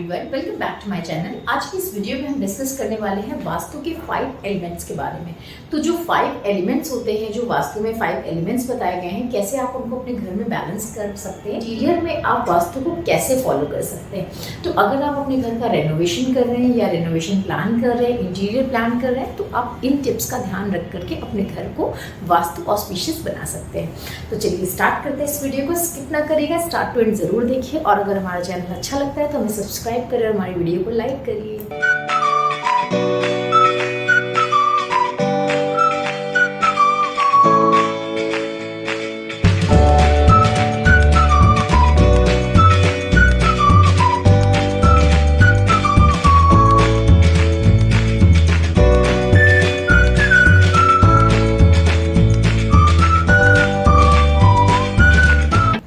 Everyone, welcome back to my channel. आज की इस वीडियो में हम डिस्कस करने वाले हैं वास्तु के 5 एलिमेंट्स के बारे में। तो जो 5 एलिमेंट्स होते हैं, जो वास्तु में 5 एलिमेंट्स बताए गए हैं, कैसे आप उनको अपने घर में बैलेंस कर सकते हैं, इंटीरियर में आप वास्तु को कैसे फॉलो कर सकते हैं। तो अगर आप अपने घर का रेनोवेशन कर रहे हैं या रेनोवेशन प्लान कर रहे हैं, इंटीरियर प्लान कर रहे हैं, तो आप इन टिप्स का ध्यान रख करके अपने घर को वास्तु ऑस्पिशियस बना सकते हैं। तो चलिए स्टार्ट करते हैं। इस वीडियो को स्किप ना करिएगा, स्टार्ट टू एंड जरूर देखिए, और अगर हमारा चैनल अच्छा लगता है तो हमें सब्सक्राइब करें और हमारी वीडियो को लाइक करिए।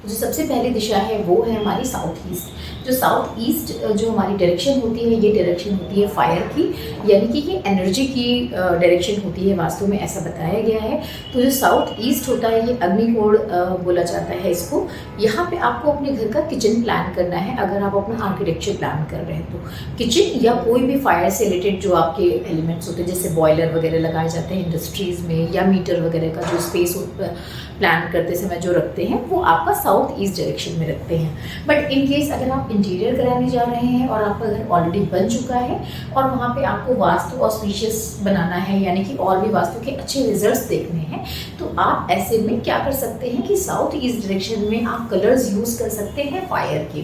सबसे पहली दिशा है वो है हमारी साउथ ईस्ट। जो साउथ ईस्ट जो हमारी डायरेक्शन होती है, ये डायरेक्शन होती है फायर की, यानी कि ये एनर्जी की डायरेक्शन होती है, वास्तु में ऐसा बताया गया है। तो जो साउथ ईस्ट होता है, ये अग्निकोण बोला जाता है इसको। यहाँ पे आपको अपने घर का किचन प्लान करना है। अगर आप अपना आर्किटेक्चर प्लान कर रहे हैं तो किचन या कोई भी फायर से रिलेटेड जो आपके एलिमेंट्स होते हैं, जैसे बॉयलर वगैरह लगाए जाते हैं इंडस्ट्रीज़ में, या मीटर वगैरह का जो स्पेस प्लान करते समय जो रखते हैं, वो आपका साउथ ईस्ट डायरेक्शन में रखते हैं। बट इन केस अगर आप इंटीरियर कराने जा रहे हैं और आपका घर ऑलरेडी बन चुका है और वहाँ पे आपको वास्तु ऑस्पिशियस बनाना है, यानी कि और भी वास्तु के अच्छे रिजल्ट्स देखने हैं, तो आप ऐसे में क्या कर सकते हैं कि साउथ ईस्ट डायरेक्शन में आप कलर्स यूज़ कर सकते हैं फायर के।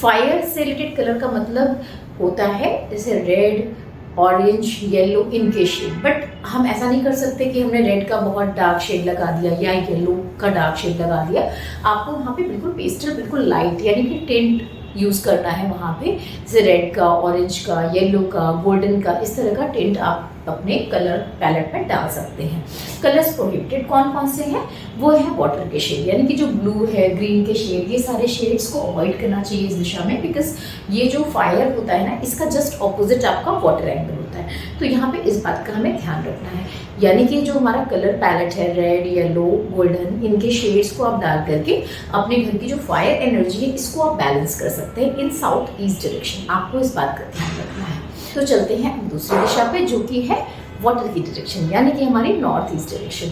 फायर से रिलेटेड कलर का मतलब होता है जैसे रेड, ऑरेंज, येलो, इनके शेड। बट हम ऐसा नहीं कर सकते कि हमने रेड का बहुत डार्क शेड लगा दिया या येलो का डार्क शेड लगा दिया। आपको वहाँ पे बिल्कुल पेस्टल, बिल्कुल लाइट, यानी कि टिंट यूज़ करना है वहाँ पे, जैसे रेड का, ऑरेंज का, येलो का, गोल्डन का, इस तरह का टिंट आप अपने कलर पैलेट में डाल सकते हैं। कलर्स प्रोहिबिटेड कौन कौन से हैं? वो है वाटर के शेड, यानी कि जो ब्लू है, ग्रीन के शेड, ये सारे शेड्स को अवॉइड करना चाहिए इस दिशा में, बिकॉज ये जो फायर होता है ना, इसका जस्ट ऑपोजिट आपका वाटर एंगल होता है। तो यहाँ पे इस बात का हमें ध्यान रखना है, यानी कि जो हमारा कलर पैलेट है, रेड, येलो, गोल्डन, इनके शेड्स को आप डाल करके अपने घर की जो फायर एनर्जी है, इसको आप बैलेंस कर सकते हैं इन साउथ ईस्ट डायरेक्शन। आपको इस बात का ध्यान रखना है। तो चलते हैं अब दूसरी दिशा पे, जो कि है वाटर की डायरेक्शन, यानी कि हमारी नॉर्थ ईस्ट डायरेक्शन।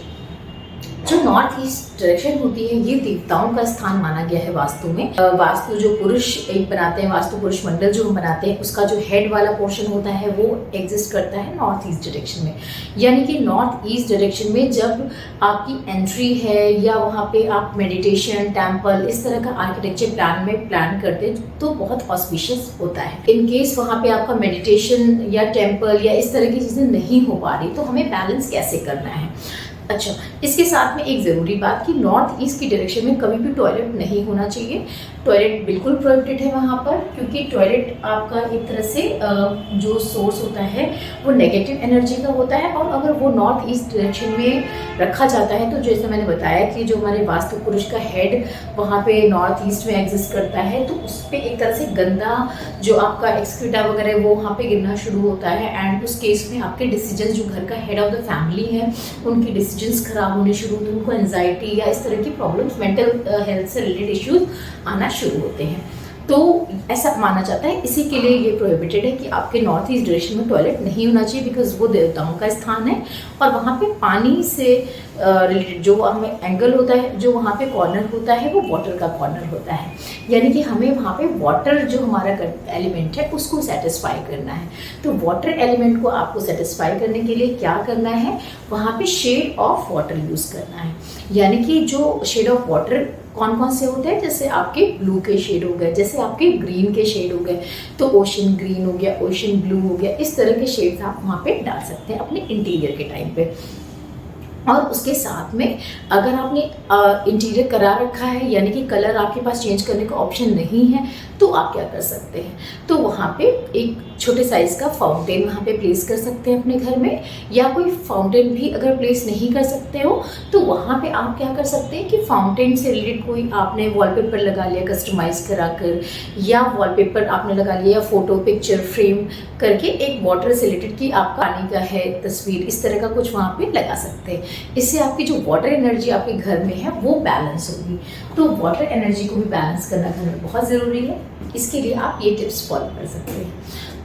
जो नॉर्थ ईस्ट डायरेक्शन होती है, ये देवताओं का स्थान माना गया है वास्तु में। वास्तु जो पुरुष एक बनाते हैं, वास्तु पुरुष मंडल जो हम बनाते हैं, उसका जो हेड वाला पोर्शन होता है वो एग्जिस्ट करता है नॉर्थ ईस्ट डायरेक्शन में। यानी कि नॉर्थ ईस्ट डायरेक्शन में जब आपकी एंट्री है या वहाँ पे आप मेडिटेशन, टेम्पल, इस तरह का आर्किटेक्चर प्लान में प्लान करते हैं, तो बहुत ऑस्पिशियस होता है। इन केस वहाँ पे आपका मेडिटेशन या टेम्पल या इस तरह की चीज़ें नहीं हो पा रही, तो हमें बैलेंस कैसे करना है। अच्छा, इसके साथ में एक ज़रूरी बात कि नॉर्थ ईस्ट की डायरेक्शन में कभी भी टॉयलेट नहीं होना चाहिए। टॉयलेट बिल्कुल प्रोहिबिटेड है वहाँ पर, क्योंकि टॉयलेट आपका एक तरह से जो सोर्स होता है वो नेगेटिव एनर्जी का होता है, और अगर वो नॉर्थ ईस्ट डायरेक्शन में रखा जाता है, तो जैसे मैंने बताया कि जो हमारे वास्तु पुरुष का हेड वहाँ पे नॉर्थ ईस्ट में एग्जिस्ट करता है, तो उस पर एक तरह से गंदा जो आपका एक्सक्रीटा वगैरह वो वहाँ पे गिरना शुरू होता है, एंड उस केस में आपके डिसीजन, जो घर का हेड ऑफ द फैमिली है, उनकी डिसीजंस खराब होने शुरू होते हैं, उनको एंजाइटी या इस तरह की प्रॉब्लम्स, मेंटल हेल्थ से रिलेटेड इश्यूज आना शुरू होते हैं। तो ऐसा माना जाता है, इसी के लिए ये प्रोहिबिटेड है कि आपके नॉर्थ ईस्ट डायरेक्शन में टॉयलेट नहीं होना चाहिए, बिकॉज वो देवताओं का स्थान है, और वहाँ पे पानी से रिलेटेड जो हमें एंगल होता है, जो वहाँ पे कॉर्नर होता है, वो वाटर का कॉर्नर होता है। यानी कि हमें वहाँ पे वाटर जो हमारा एलिमेंट है उसको सेटिस्फाई करना है। तो वाटर एलिमेंट को आपको सेटिस्फाई करने के लिए क्या करना है, वहाँ पे शेड ऑफ वाटर यूज़ करना है। यानी कि जो शेड ऑफ वाटर कौन कौन से होते हैं, जैसे आपके ब्लू के शेड हो गए, जैसे आपके ग्रीन के शेड हो गए, तो ओशन ग्रीन हो गया, ओशन ब्लू हो गया, इस तरह के शेड्स आप वहाँ पे डाल सकते हैं अपने इंटीरियर के टाइम पे। और उसके साथ में अगर आपने इंटीरियर करा रखा है, यानी कि कलर आपके पास चेंज करने का ऑप्शन नहीं है, तो आप क्या कर सकते हैं, तो वहाँ पे एक छोटे साइज़ का फाउंटेन वहाँ पे प्लेस कर सकते हैं अपने घर में, या कोई फाउंटेन भी अगर प्लेस नहीं कर सकते हो, तो वहाँ पे आप क्या कर सकते हैं कि फाउंटेन से रिलेटेड कोई आपने वॉलपेपर लगा लिया कस्टमाइज़ करा कर, या वॉलपेपर आपने लगा लिया, या फोटो पिक्चर फ्रेम करके एक वाटर से रिलेटेड कि आपका पानी का है तस्वीर, इस तरह का कुछ वहाँ पे लगा सकते हैं। इससे आपकी जो वाटर एनर्जी आपके घर में है वो बैलेंस होगी। तो वाटर एनर्जी को भी बैलेंस करना घर में बहुत ज़रूरी है। इसके लिए आप ये टिप्स फॉलो कर सकते हैं।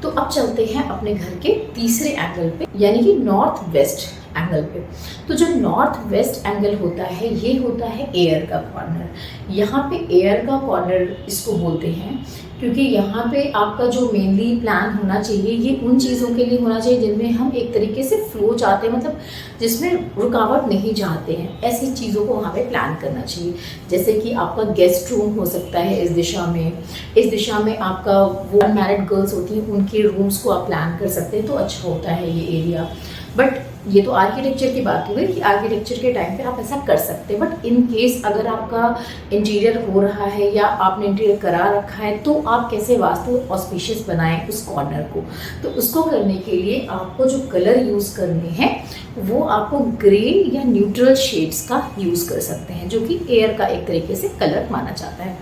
तो अब चलते हैं अपने घर के तीसरे एंगल पे, यानी कि नॉर्थ वेस्ट एंगल पे। तो जो नॉर्थ वेस्ट एंगल होता है ये होता है एयर का कॉर्नर। यहाँ पे एयर का कॉर्नर इसको बोलते हैं क्योंकि यहाँ पे आपका जो मेनली प्लान होना चाहिए ये उन चीज़ों के लिए होना चाहिए जिनमें हम एक तरीके से फ्लो चाहते हैं, मतलब जिसमें रुकावट नहीं चाहते हैं, ऐसी चीज़ों को वहाँ पे प्लान करना चाहिए। जैसे कि आपका गेस्ट रूम हो सकता है इस दिशा में आपका वो अनमैरिड गर्ल्स होती हैं उनके रूम्स को आप प्लान कर सकते हैं, तो अच्छा होता है ये एरिया। बट ये तो आर्किटेक्चर की बात हो गई कि आर्किटेक्चर के टाइम पे आप ऐसा कर सकते हैं। बट इन केस अगर आपका इंटीरियर हो रहा है या आपने इंटीरियर करा रखा है तो आप कैसे वास्तु ऑस्पिशियस बनाएं उस कॉर्नर को। तो उसको करने के लिए आपको जो कलर यूज़ करने हैं वो आपको ग्रे या न्यूट्रल शेड्स का यूज़ कर सकते हैं, जो कि एयर का एक तरीके से कलर माना जाता है।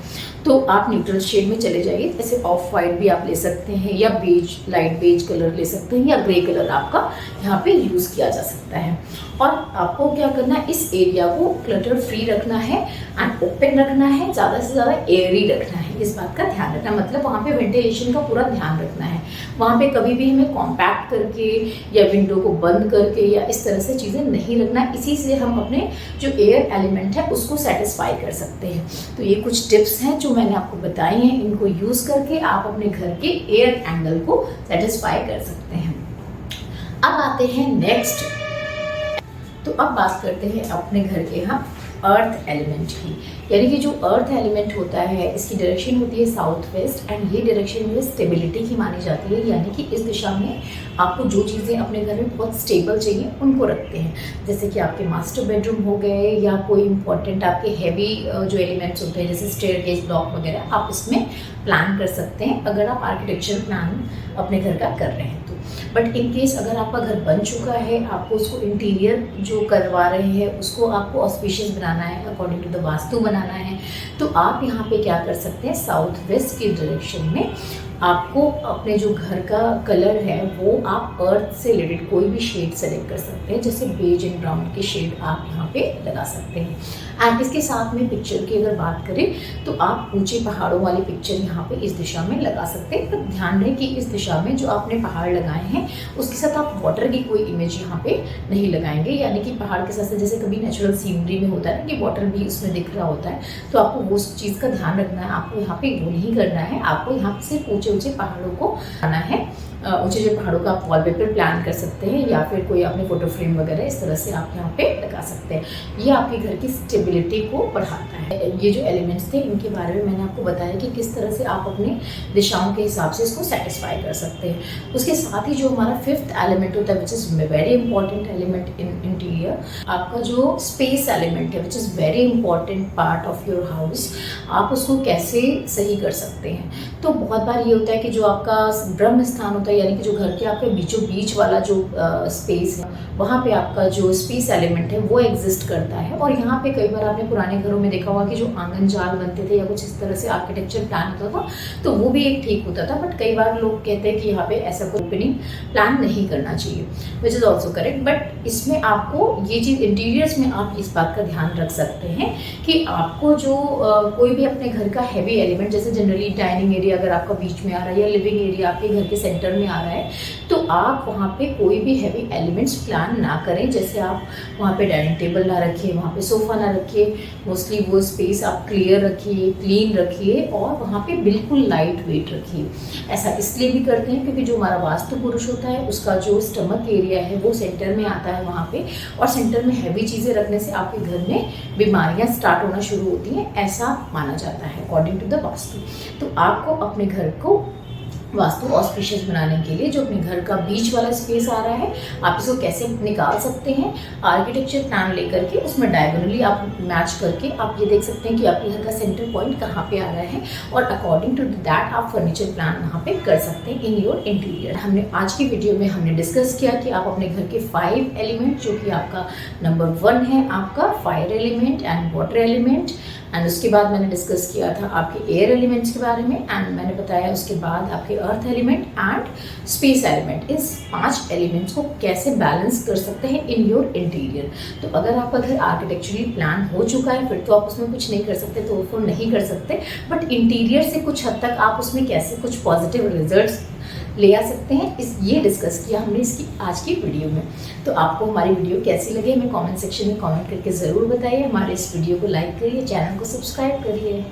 तो आप न्यूट्रल शेड में चले जाइए, जैसे ऑफ वाइट भी आप ले सकते हैं या बेज, लाइट बेज कलर ले सकते हैं या ग्रे कलर आपका यहाँ पे यूज़ किया जा सकता है। और आपको क्या करना है, इस एरिया को क्लटर फ्री रखना है एंड ओपन रखना है, ज़्यादा से ज़्यादा एयरी रखना है। इस बात का ध्यान रखना, मतलब वहाँ पे वेंटिलेशन का पूरा ध्यान रखना है। वहाँ पे कभी भी हमें कॉम्पैक्ट करके या विंडो को बंद करके या इस तरह से चीज़ें नहीं रखना। इसी से हम अपने जो एयर एलिमेंट है उसको सेटिस्फाई कर सकते हैं। तो ये कुछ टिप्स हैं जो मैंने आपको बताई हैं, इनको यूज़ करके आप अपने घर के एयर एंगल को सेटिस्फाई कर सकते हैं। अब आते हैं नेक्स्ट, तो अब बात करते हैं अपने घर के यहाँ अर्थ एलिमेंट की। यानी कि जो अर्थ एलिमेंट होता है इसकी डायरेक्शन होती है साउथ वेस्ट एंड ये डायरेक्शन में स्टेबिलिटी की मानी जाती है। यानी कि इस दिशा में आपको जो चीज़ें अपने घर में बहुत स्टेबल चाहिए उनको रखते हैं, जैसे कि आपके मास्टर बेडरूम हो गए या कोई इंपॉर्टेंट आपके हैवी जो एलिमेंट्स होते हैं जैसे स्टेयरकेस ब्लॉक वगैरह, आप इसमें प्लान कर सकते हैं अगर आप आर्किटेक्चर प्लान अपने घर का कर रहे हैं तो। बट इन केस अगर आपका घर बन चुका है, आपको उसको इंटीरियर जो करवा रहे हैं उसको आपको ऑस्पिशियस बनाना है, अकॉर्डिंग टू द वास्तु बनाना है, तो आप यहाँ पे क्या कर सकते हैं, साउथ वेस्ट की डायरेक्शन में आपको अपने जो घर का कलर है वो आप अर्थ से रिलेटेड कोई भी शेड सेलेक्ट कर सकते हैं, जैसे बेज एंड ब्राउन के शेड आप यहाँ पे लगा सकते हैं। एंड इसके साथ में पिक्चर की अगर बात करें तो आप ऊंचे पहाड़ों वाली पिक्चर यहाँ पे इस दिशा में लगा सकते हैं। पर ध्यान रहे कि इस दिशा में जो आपने पहाड़ लगाए हैं उसके साथ आप वाटर की कोई इमेज यहाँ पे नहीं लगाएंगे, यानी कि पहाड़ के साथ जैसे कभी नेचुरल सीनरी में होता है ना कि वाटर भी उसमें दिख रहा होता है, तो आपको वो चीज़ का ध्यान रखना है। आपको यहाँ पे वो नहीं करना है, आपको यहाँ पे सिर्फ ऊंचे ऊंचे पहाड़ों को आना है। ऊंचे ऊंचे पहाड़ों का आप वॉलपेपर प्लान कर सकते हैं या फिर कोई अपने फोटो फ्रेम वगैरह इस तरह से आप यहाँ पे लगा सकते हैं। ये आपके घर की स्टेबिलिटी को बढ़ाता है। ये जो एलिमेंट्स थे इनके बारे में मैंने आपको बताया कि किस तरह से आप अपने दिशाओं के हिसाब से इसको सेटिस्फाई कर सकते हैं। उसके साथ ही जो हमारा फिफ्थ एलिमेंट होता है which is very important element in interior, आपका जो स्पेस एलिमेंट है which is very important part of your house, आप उसको कैसे सही कर सकते हैं। तो बहुत बार ये होता है कि जो आपका ब्रह्म स्थान होता है, यानी कि जो घर के आपके बीचों बीच वाला जो स्पेस है वहाँ पे आपका जो स्पेस एलिमेंट है वो एग्जिस्ट करता है। और यहाँ पे कई बार आपने पुराने घरों में देखा होगा कि जो आंगन जाल बनते थे या कुछ इस तरह से आर्किटेक्चर प्लान होता था तो वो भी एक ठीक होता था। बट कई बार लोग कहते हैं कि यहाँ पे ऐसा कोई ओपनिंग प्लान नहीं करना चाहिए, which is also correct. But इसमें आपको ये चीज़ इंटीरियर्स में आप इस बात का ध्यान रख सकते हैं कि आपको जो कोई भी अपने घर का हैवी एलिमेंट, जैसे जनरली डाइनिंग एरिया अगर आपका बीच में आ रहा है या लिविंग एरिया आपके घर के सेंटर में आ रहा है, तो आप वहाँ पे कोई भी हैवी एलिमेंट्स प्लान ना करें। जैसे आप वहाँ पे डाइनिंग टेबल ना रखिए, वहाँ पे सोफ़ा ना रखिए, मोस्टली वो स्पेस आप क्लियर रखिए, क्लीन रखिए और वहाँ पे बिल्कुल लाइट वेट रखिए। ऐसा इसलिए भी करते हैं क्योंकि जो हमारा वास्तु पुरुष होता है उसका जो स्टमक एरिया है वो सेंटर में आता है वहाँ पे, और सेंटर में हैवी चीज़ें रखने से आपके घर में बीमारियाँ स्टार्ट होना शुरू होती हैं, ऐसा माना जाता है अकॉर्डिंग टू द वास्तु। तो आपको अपने घर को वास्तु ऑस्पिशियस बनाने के लिए जो अपने घर का बीच वाला स्पेस आ रहा है आप इसको कैसे निकाल सकते हैं, आर्किटेक्चर प्लान लेकर के उसमें डायगोनली आप मैच करके आप ये देख सकते हैं कि आपके घर का सेंटर पॉइंट कहाँ पे आ रहा है और अकॉर्डिंग टू दैट आप फर्नीचर प्लान वहाँ पे कर सकते हैं इन योर इंटीरियर। हमने आज की वीडियो में हमने डिस्कस किया कि आप अपने घर के 5 एलिमेंट, जो कि आपका नंबर 1 है आपका fire element and water element, and उसके बाद मैंने डिस्कस किया था आपके एयर एलिमेंट्स के बारे में, एंड मैंने बताया उसके बाद आपके earth element and space element, इस 5 एलिमेंट्स को कैसे बैलेंस कर सकते हैं इन योर इंटीरियर। तो अगर आपका घर आर्किटेक्चरली प्लान हो चुका है फिर तो आप उसमें कुछ नहीं कर सकते, तो वो नहीं कर सकते, बट इंटीरियर से कुछ हद तक आप उसमें कैसे कुछ पॉजिटिव रिजल्ट्स ले आ सकते हैं, ये डिस्कस किया हमने इसकी आज की वीडियो में। तो आपको हमारी वीडियो कैसी लगी हमें कमेंट सेक्शन में कमेंट करके ज़रूर बताइए। हमारे इस वीडियो को लाइक करिए, चैनल को सब्सक्राइब करिए।